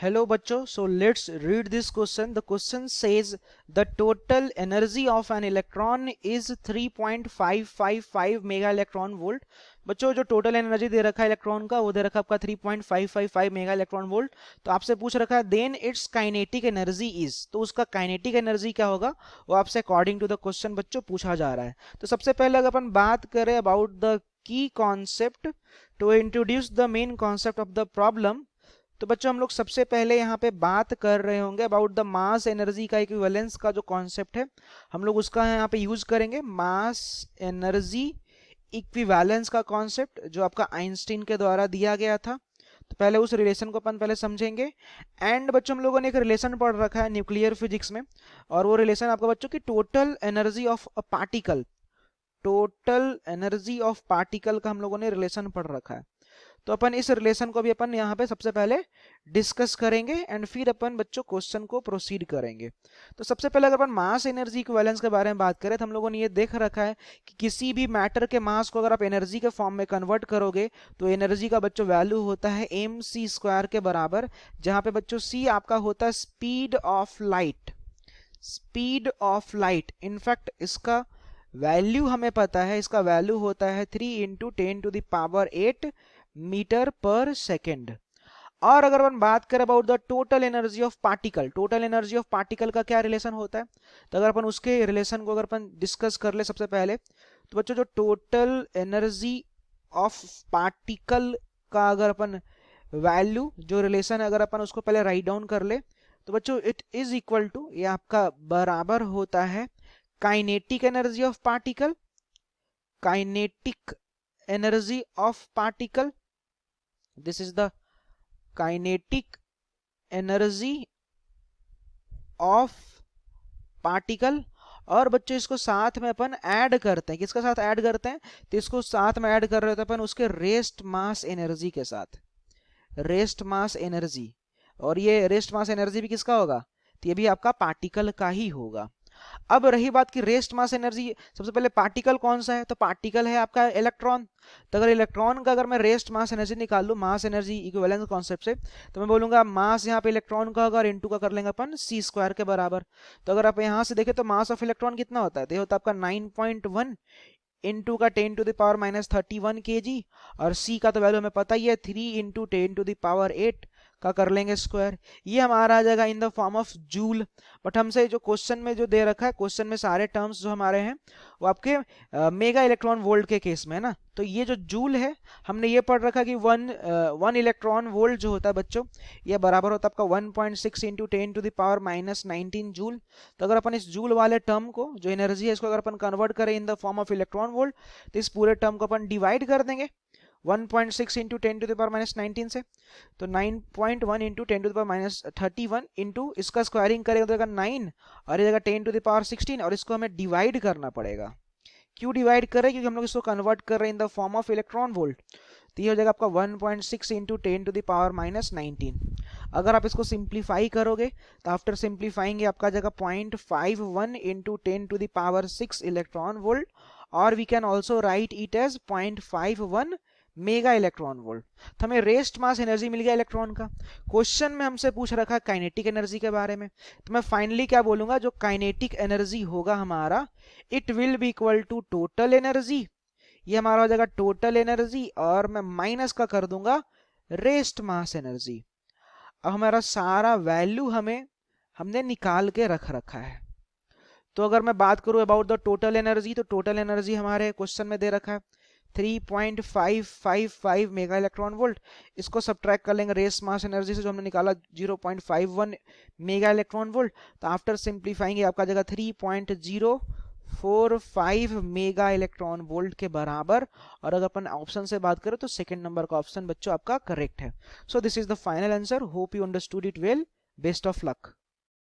Hello bachcho, so let's read this question. The question says the total energy of an electron is 3.555 mega electron volt. बच्चों जो total energy दे रखा है electron का वो दे रखा है आपका 3.555 मेगा इलेक्ट्रॉन वोल्ट। तो आपसे पूछ रखा है then its kinetic energy is, तो उसका काइनेटिक एनर्जी क्या होगा वो आपसे अकॉर्डिंग टू द क्वेश्चन बच्चों पूछा जा रहा है। तो सबसे पहले अगर अपन बात करें about the key concept to introduce the main concept of the problem, तो बच्चों हम लोग सबसे पहले यहाँ पे बात कर रहे होंगे अबाउट द मास एनर्जी का इक्विवेलेंस का जो कॉन्सेप्ट है हम लोग उसका यहाँ पे यूज करेंगे। मास एनर्जी इक्विवेलेंस का कॉन्सेप्ट जो आपका आइंस्टीन के द्वारा दिया गया था, तो पहले उस रिलेशन को अपन पहले समझेंगे। एंड बच्चों हम लोगों ने एक रिलेशन पढ़ रखा है न्यूक्लियर फिजिक्स में, और वो रिलेशन आपका बच्चों की total energy of a particle, total energy of particle का हम लोगों ने रिलेशन पढ़ रखा है। तो अपन इस रिलेशन को भी अपन यहाँ पे सबसे पहले डिस्कस करेंगे एंड फिर अपन बच्चों क्वेश्चन को प्रोसीड करेंगे। तो सबसे पहले अगर अपन मास एनर्जी इक्विवेलेंस के बारे में बात करें तो हम लोगों ने ये देख रखा है कि किसी भी मैटर के मास को अगर आप एनर्जी के फॉर्म में कन्वर्ट करोगे तो एनर्जी का बच्चों वैल्यू होता है mc² के बराबर, जहां पे बच्चों c आपका होता है speed of light, speed of light. In fact इसका वैल्यू हमें पता है, इसका वैल्यू होता है 3 × 10⁸ मीटर पर सेकेंड। और अगर अपन बात करें about the total energy of particle, total energy of particle का क्या रिलेशन होता है, तो अगर अपन उसके रिलेशन को अगर अपन डिस्कस कर ले सबसे पहले, तो बच्चों जो टोटल एनर्जी ऑफ पार्टिकल का अगर अपन वैल्यू जो रिलेशन अगर अपन उसको पहले राइट डाउन कर ले, तो बच्चों इट इज इक्वल टू, ये आपका बराबर होता है kinetic energy of particle, kinetic energy of particle, this is the kinetic energy of particle. और बच्चों इसको साथ में अपन ऐड करते हैं, किसके साथ ऐड करते हैं, तो इसको साथ में ऐड कर रहे थे अपन उसके रेस्ट मास एनर्जी के साथ, रेस्ट मास एनर्जी। और ये रेस्ट मास एनर्जी भी किसका होगा, तो ये भी आपका पार्टिकल का ही होगा। अब रही बात की रेस्ट मास एनर्जी, सबसे पहले पार्टिकल कौन सा है, तो पार्टिकल है आपका इलेक्ट्रॉन। तो अगर इलेक्ट्रॉन का अगर मैं रेस्ट मास एनर्जी निकाल लूं मास एनर्जी इक्विवेलेंस कॉन्सेप्ट से, तो मैं बोलूंगा मास यहाँ पे इलेक्ट्रॉन का होगा और इनटू का कर लेंगे अपन c² के बराबर। तो अगर आप यहाँ से देखें तो मास ऑफ इलेक्ट्रॉन कितना होता है, तो ये होता है आपका 9.1 इंटू का 10⁻31 kg, और c का तो वैल्यू हमें पता ही है 3 × 10⁸ का कर लेंगे स्क्वायर। ये हमारा आ जाएगा in the form of joule. But हमसे जो क्वेश्चन में जो दे रखा है, क्वेश्चन में सारे टर्म्स जो हमारे हैं वो आपके मेगा इलेक्ट्रॉन वोल्ट के केस में है ना। तो ये जो जूल है हमने ये पढ़ रखा कि वन इलेक्ट्रॉन वोल्ट जो होता है बच्चों ये बराबर होता है आपका 1.6 × 10⁻⁻19 जूल। तो अगर अपन इस जूल वाले टर्म को जो एनर्जी है इसको अगर अपन कन्वर्ट करें in the form of electron volt, तो इस पूरे टर्म को अपन डिवाइड कर देंगे 1.6 × 10⁻⁻19 से, तो 9.1 × 10⁻31 इंटू इसका स्क्वायरिंग करेगा तो 9 और ये 10⁻16 और इसको हमें डिवाइड करना पड़ेगा। क्यों डिवाइड करें, क्योंकि हम लोग इसको कन्वर्ट कर रहे हैं in the form of electron volt. तो ये हो जाएगा आपका 1.6 × 10⁻⁻19। अगर आप इसको सिंप्लीफाई करोगे तो आफ्टर सिंप्लीफाइंग आपका जाएगा 0.51 × 10⁻6 इलेक्ट्रॉन वोल्ट, और we can also write it as 0.51 mega electron volt. तो हमें रेस्ट मास एनर्जी मिल गया इलेक्ट्रॉन का। क्वेश्चन में हमसे पूछ रखा है काइनेटिक एनर्जी के बारे में, तो मैं फाइनली क्या बोलूंगा, जो काइनेटिक एनर्जी होगा हमारा it will be equal to total energy, ये हमारा हो जाएगा टोटल एनर्जी, और मैं माइनस का कर दूंगा रेस्ट मास एनर्जी। अब हमारा सारा वैल्यू हमने निकाल के रख रखा है। तो अगर मैं बात करूं अबाउट द टोटल एनर्जी, तो टोटल एनर्जी हमारे क्वेश्चन में दे रखा है 3.555 मेगा इलेक्ट्रॉन वोल्ट। इसको सब्ट्रैक्ट कर लेंगे रेस मास एनर्जी से जो हमने निकाला 0.51 मेगा इलेक्ट्रॉन वोल्ट। तो आफ्टर सिंप्लीफाइंग आपका जगह 3.045 मेगा इलेक्ट्रॉन वोल्ट के बराबर। और अगर अपन ऑप्शन से बात करें तो सेकंड नंबर का ऑप्शन बच्चों आपका करेक्ट है। So this is the final answer. Hope you understood it well. Best of luck.